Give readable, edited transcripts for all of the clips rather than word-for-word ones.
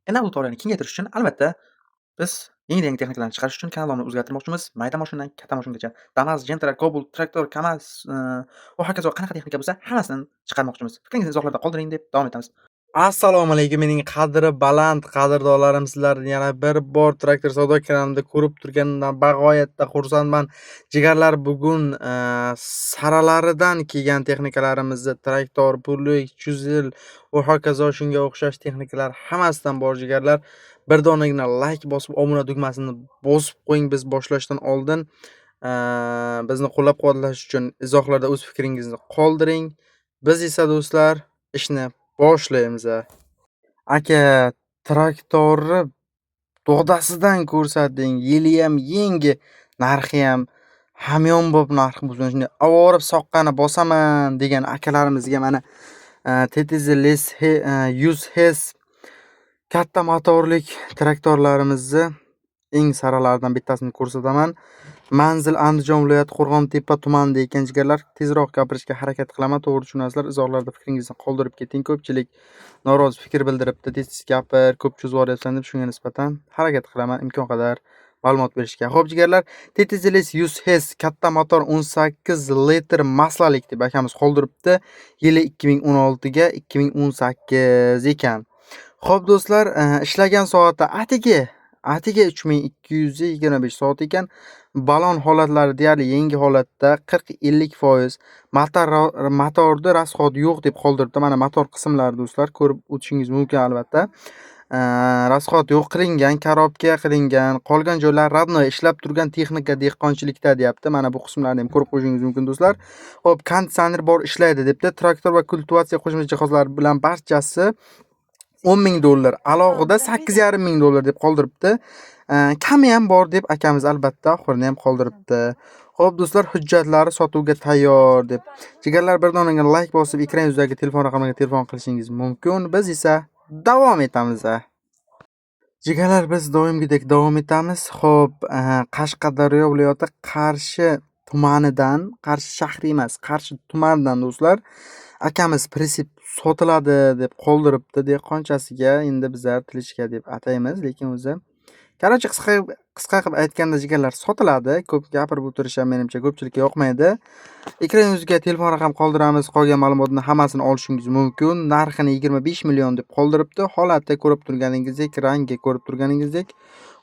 Kanal auditoriyani kengaytirish uchun albatta biz yangi texnikalarni chiqarish uchun kanallarni o'zgartirmoqchimiz. Mayda mashinadan katta mashinaga Damas, Gentra, Cobalt, traktor, KAMAZ, va hokazo qanaqa texnika bo'lsa hammasini chiqarmoqchimiz. Fikringizni izohlarda qoldiring deb davom etamiz. Assalomu alaykum mening qadri baland qadrdonlarim, sizlarni yana bir bor Traktor savdo kanalimda ko'rib turganimdan bag'oyatda xursandman. Jigarlar, bugun saralaridan kelgan texnikalarimizni traktor, pullik, chuzel va hokazo shunga o'xshash texnikalar hammasidan bor jigarlar. Bir donagina like bosib, obuna tugmasini bosib qo'ying. Biz boshlashdan oldin bizni qo'llab-quvvatlash uchun izohlarda o'z fikringizni qoldiring. Biz esa do'stlar ishni boshlaymiz. Aka, traktorni dodasidan ko'rsating, yili ham yangi, narxi ham hamyonbop narx bo'lsin. Shunday avorib soqqani bosaman degan akalarimizga mana TTZ Les 100H katta motorlik traktorlarimizni eng saralaridan bittasini ko'rsataman. Manzil Andijon viloyati Qo'rg'ontepa tumanida ekan jigarlar. Tezroq gapirishga harakat qilaman, to'g'ri tushunasizlar. Izohlarda fikringizni qoldirib keting. Ko'pchilik norozi fikr bildiribdi. Tez gapir, ko'p cho'zib yuboryapsan deb, shunga nisbatan harakat qilaman imkon qadar ma'lumot berishga. Xo'p jigarlar, TTZ 100H katta motor 18 litr maslalik deb akamiz qoldiribdi. Yili 2016 ga 2018 ekan. Xo'p do'stlar, ishlagan soati atigi 3225 soat ekan. Balon holatlari deyarli yangi holatda 40-50%. Motorda rasxod yo'q deb qoldiribdi. Mana motor qismlari do'stlar, ko'rib o'tishingiz mumkin albatta. Rasxod yo'q qilingan, korobka qilingan, qolgan joylar radnoy ishlab turgan texnika dehqonchilikda deyapti. Mana bu qismlarni ham ko'rib qo'yishingiz mumkin do'stlar. Xo'p, konditsioner bor, ishlaydi debdi. Traktor va kultivatsiya qo'shimcha jihozlari bilan barchasi $10,000, alohida $8,500 deb qoldiribdi. Kami ham bor deb akamiz albatta oxirini ham qoldiribdi. Xo'p do'stlar, hujjatlari sotuvga tayyor deb. Jigarlar, bir donaga like bosib, ekran yuzidagi telefon raqamiga telefon qilishingiz mumkin. Biz esa davom etamiz. Jigarlar, biz doimgidek davom etamiz. Xo'p, Qashqadaryo viloyati Qarshi tumanidan, Qarshi shahri emas, Qarshi tumanidan do'stlar, akamiz Prisip sotiladi deb qoldiribdi. Dehqonchasiga endi bizlar Tilishka deb ataymiz, lekin o'zi Qarachi qisqa qilib aytganda jigarlar sotiladi. Ko'p gapirib o'tirish ham menimcha ko'pchilikka yoqmaydi. Ekran yuziga telefon raqam qoldiramiz. Qolgan ma'lumotni hammasini olishingiz mumkin. Narxini 25 million deb qoldiribdi. Holati ko'rib turganingizdek, rangi ko'rib turganingizdek.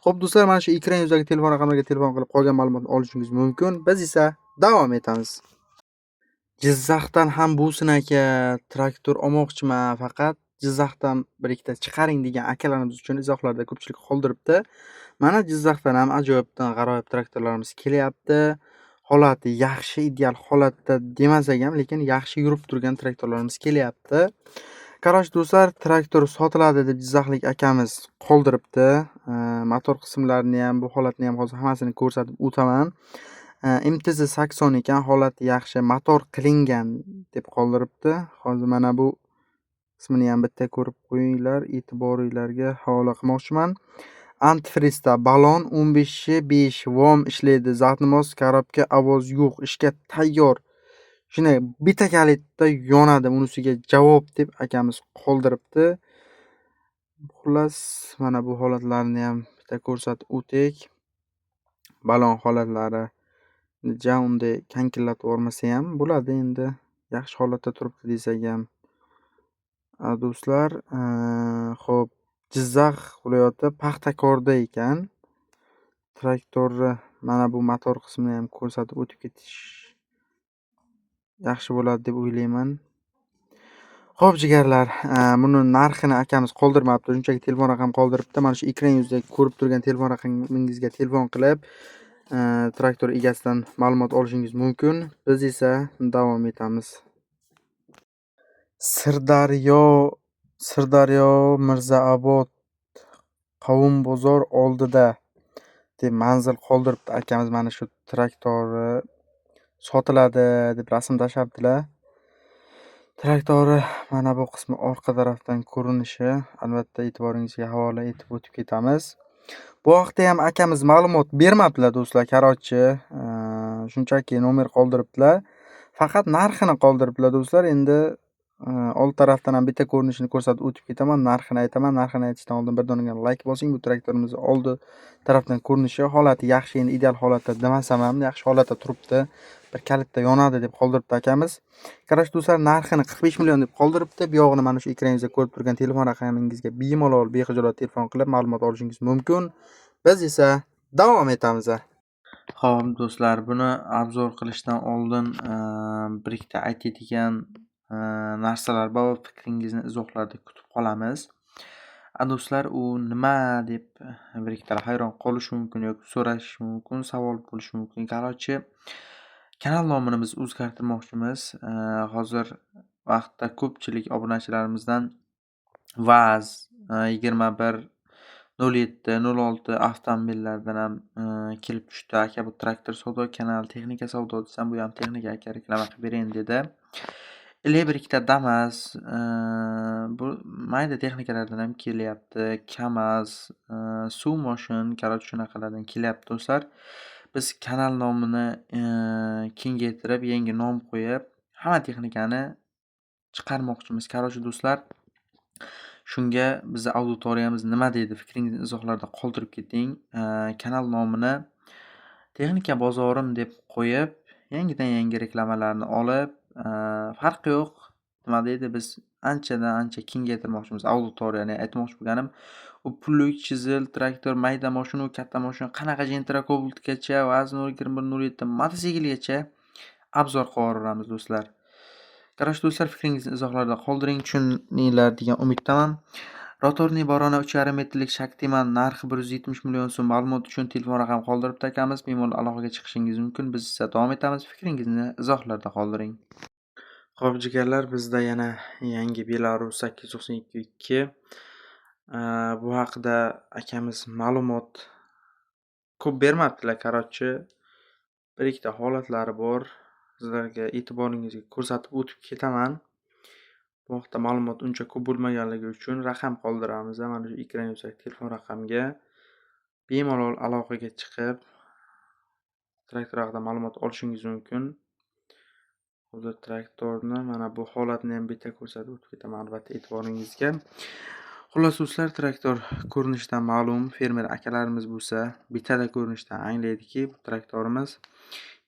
Xo'p do'stlar, mana shu ekran yuzidagi telefon raqamiga telefon qilib qolgan ma'lumotni olishingiz mumkin. Biz esa davom etamiz. Jizzaxdan ham Busin aka traktor olmoqchiman, faqat Jizzaxdan bir ikkita chiqaring degan akalarimiz uchun izohlarda ko'pchilik qoldiribdi. Mana Jizzaxdan ham ajoyibdan g'aroyib traktorlarimiz kelyapti. Holati yaxshi, ideal holatda demasak ham, lekin yaxshi yurib turgan traktorlarimiz kelyapti. Qarosh do'stlar, traktor sotiladi deb Jizzaxlik akamiz qoldiribdi. Motor qismlarini ham, bu holatni ham hozir hammasini ko'rsatib o'taman. MTZ 80 ekan, holati yaxshi, motor qilingan deb qoldiribdi. Hozir mana bu qismini ham bitta ko'rib qo'yinglar, e'tiboringizga havola qilmoqchiman. Antifrizda balon 15/5 vom ishlaydi. Zatmos, korobka, ovoz yo'q, ishga tayyor. Shuni bitta kalitda yonadi, unisiga javob deb akamiz qoldiribdi. Xullas, mana bu holatlarni ham bitta ko'rsatib o'tdik. Balon holatlari unday kankillatib olmasa ham bo'ladi, endi yaxshi holatda turibdi desak ham. Do'stlar, xo'p, Jizzax viloyati Paxtakorda ekan. Traktorni mana bu motor qismini ham ko'rsatib o'tib ketish yaxshi bo'ladi deb o'ylayman. Xo'p jigarlar, buni narxini akamiz qoldirmabdi, shunchaki telefon raqam qoldiribdi. Mana shu ekran yuzida ko'rib turgan telefon raqamingizga telefon qilib, traktor egasidan ma'lumot olishingiz mumkin. Biz esa davom etamiz. Sirdaryo Mirzaobod Qovun bozor oldida deb manzil qoldiribdi akamiz. Mana shu traktori sotiladi deb rasm tashlabdilar. Traktori mana bu qismi orqa tarafdan ko'rinishi, albatta e'tiboringizga havola etib o'tib ketamiz. Bu vaqtda ham akamiz ma'lumot bermabdilar do'stlar, qarochi. Shunchaki nomer qoldiribdilar. Faqat narxini qoldiribdilar do'stlar. Endi old tarafdan ham bitta ko'rinishini ko'rsatib o'tib ketaman. Narxini aytaman. Narxini aytishdan oldin bir donagina like bosing. Bu traktorimizni oldi tarafdan ko'rinishi, holati yaxshi, endi ideal holatda demasam ham yaxshi holatda turibdi. Bir kalitda yonadi deb qoldiribdi akamiz. Qarashli do'stlar, narxini 45 million deb qoldiribdi. Bu yog'ini mana shu ekraningizda ko'rib turgan telefon raqamingizga bemalol bexijolat telefon qilib ma'lumot olishingiz mumkin. Biz esa davom etamiz. Xo'p do'stlar, buni obzor qilishdan oldin bir ikkita aytadigan narsalar bor. Fikringizni izohlarda kutib qolamiz. Do'stlar, u nima deb bir ikkitalar hayron qolishi mumkin yoki so'rashi mumkin, savol bo'lishi mumkin. Qarochi, kanal nomini biz o'zgartirmoqchimiz. Hozir vaqtda ko'pchilik obunachilarimizdan VAZ 21 07 06 avtomobillardan ham kelib tushdi. Aka, bu traktor savdo kanali, texnika savdo desam, bu ham texnika aka, reklama qilib bering dedi. Bir ikkita Damas, bu mayda texnikalardan ham kelyapti. KAMAZ, suv moshin, qarochi shunaqalardan kelyapti do'stlar. Biz kanal nomini kengaytirib, yangi nom qo'yib, hamma texnikani chiqarmoqchimiz. Qarochi do'stlar, shunga bizni auditoriyamiz nima deydi? Fikringizni izohlarda qoldirib keting. Kanal nomini Texnika bozorim deb qo'yib, yangidan yangi reklamalarni olib, farqi yo'q. Nima deydi? Biz anchadan ancha kengaytirmoqchimiz auditoriyani. Aytmoqchi bo'lganim, u pullik chizel traktor, mayda mashina, katta mashina, qanaqa Gentra Cobaltgacha, VAZ 021 07 mototsiklgacha obzor qilib do'stlar. Qarashli do'stlar, fikringizni izohlarda qoldiring, tushundinglar degan umiddaman. Rotorli Borona 3,5 metrlik Shaktiman, narxi 170 million so'm. Ma'lumot uchun telefon raqami qoldiribdi akamiz. Bemalol aloqaga chiqishingiz mumkin. Biz esa davom etamiz. Fikringizni izohlarda qoldiring. Xo'p jigarlar, bizda yana yangi Belarus 892. Bu haqida akamiz ma'lumot ko'p bermabdilar. Qarochi, bir ikkita holatlari bor. Sizlarga e'tiboringizga ko'rsatib o'tib ketaman. Bu haqda ma'lumot uncha ko'p bo'lmaganligi uchun raqam qoldiramiz. Mana shu ekran yuzidagi telefon raqamga bemalol aloqaga chiqib, traktor haqida ma'lumot olishingiz mumkin. Hozir traktorni mana bu holatni ham bitta ko'rsatib o'tib ketaman albatta e'tiboringizga. Xullas do'stlar, traktor ko'rinishidan ma'lum, fermer akalarimiz bo'lsa bittada ko'rinishdan anglaydiki, bu traktorimiz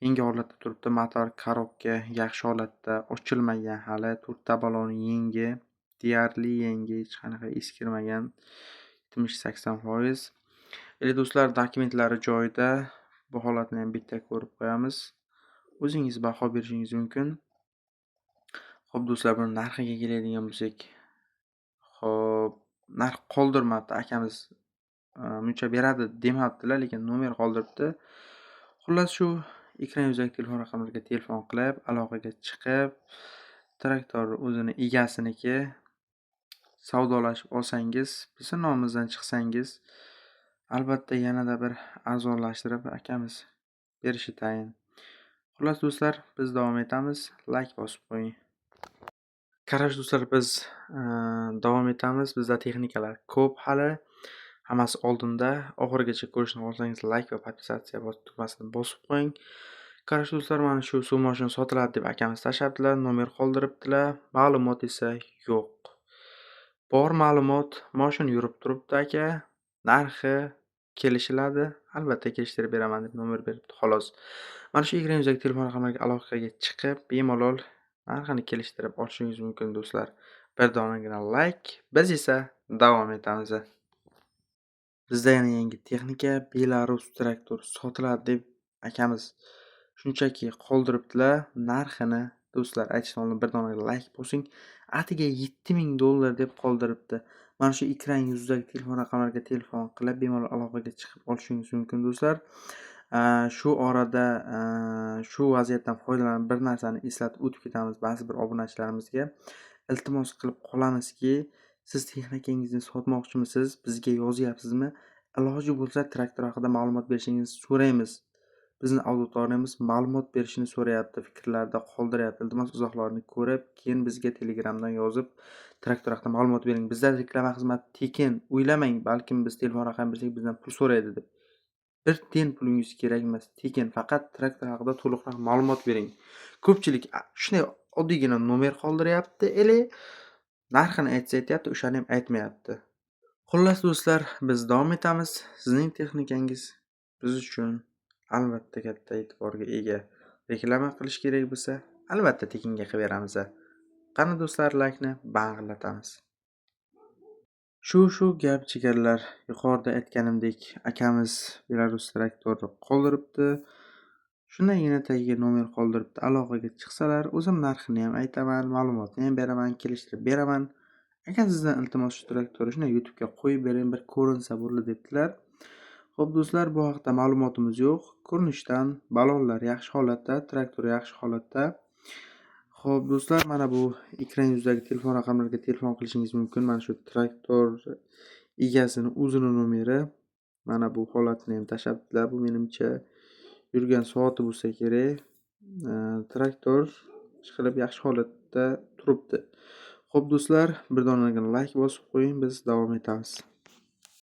yangi holatda turibdi. Motor, korobka yaxshi holatda, ochilmagan hali, to'rtta baloni yangi, deyarli yangi, hech qanaqa eskirmagan, 70-80%. Do'stlar, dokumentlari joyida. Bu holatni ham bitta ko'rib qo'yamiz. O'zingiz baho berishingiz mumkin. Xo'p do'stlar, buni narxiga keladigan bo'lsak, xo'p, narx qoldirmabdi akamiz. Muncha beradi demabdilar, lekin nomer qoldiribdi. Xullas, shu ekran yuzidagi telefon raqamlariga telefon qilib, aloqaga chiqib, traktor o'zini egasiniki savdolashib olsangiz, bizni nomimizdan chiqsangiz, albatta yanada bir arzonlashtirib akamiz berishi tayin. Xullas do'stlar, biz davom etamiz. Like bosib qo'ying. Qarash do'stlar, biz davom etamiz. Bizda texnikalar ko'p hali. Hammasi oldinda. Oxirigacha ko'rishni xohlasangiz like va podpisatsiya tugmasini bosib qo'ying. Qarash do'stlar, mana shu suv mashina sotiladi deb akamiz tashlabdilar, nomer qoldiribdilar. Ma'lumot esa yo'q. Bor ma'lumot, mashina yurib turibdi aka. Narxi kelishiladi. Albatta kelishtirib beraman deb nomer beribdi, xolos. Mana shu ekran yuzidagi telefon raqamlariga aloqaga chiqib, bemalol narxini kelishtirib olishingiz mumkin do'stlar. Bir donagina like, biz esa davom etamiz. Bizda yana yangi texnika Belarus traktor sotiladi deb akamiz shunchaki qoldiribdilar. Narxini do'stlar aytishdan oldin bir donagina like bosing. Atiga $7000 deb qoldiribdi. Mana shu ekran yuzidagi telefon raqamlariga telefon qilib bemalol aloqaga chiqib olishingiz mumkin do'stlar. Shu orada shu vaziyatdan foydalanib bir narsani eslatib o'tib ketamiz ba'zi bir obunachilarimizga. Iltimos qilib qolamizki, siz texnikangizni sotmoqchimisiz? Bizga yozyapsizmi? Iloji bo'lsa traktor haqida ma'lumot berishingizni so'raymiz. Bizning auditoriyamiz ma'lumot berishini so'rayapti, fikrlarda qoldiryapti. Iltimos izohlarni ko'rib, keyin bizga Telegramdan yozib, traktor haqida ma'lumot bering. Bizda reklama xizmati tekin. O'ylamang, balkim biz telefon raqam bersak bizdan pul so'raydi deb. Bir tiyin pulingiz kerak emas, tekin. Faqat traktor haqida to'liqroq ma'lumot bering. Ko'pchilik shunday oddiygina nomer qoldiryapti, или narxini aytsa aytyapti, o'shani ham aytmayapti. Xullas do'stlar, biz davom etamiz. Sizning texnikangiz biz uchun albatta katta e'tiborga ega. Reklama qilish kerak bo'lsa, albatta tekinga qilib beramiz. Qani do'stlar, laykni bang'irlatamiz. Shu gap jigarlar, yuqorida aytganimdek, akamiz Belarus traktorini qoldiribdi. Shundagina tagiga nomer qoldiribdi. Aloqaga chiqsalar, o'zim narxini ham aytaman, ma'lumotni ham beraman, kelishtirib beraman. Agar sizdan iltimos shu traktorni shunday YouTube'ga qo'yib bering, bir ko'rinsa bo'ldi debdilar. Xo'p do'stlar, bu haqda ma'lumotimiz yo'q. Ko'rinishdan balonlar yaxshi holatda, traktor yaxshi holatda. Xo'p do'stlar, mana bu ekran yuzidagi telefon raqamlariga telefon qilishingiz mumkin. Mana shu traktor egasini o'zini nomeri. Mana bu holatni ham tashabdilar. Bu menimcha yurgan soati bo'lsa kerak. Traktor ishqilib yaxshi holatda turibdi. Xo'p do'stlar, bir donagina layk bosib qo'ying, biz davom etamiz.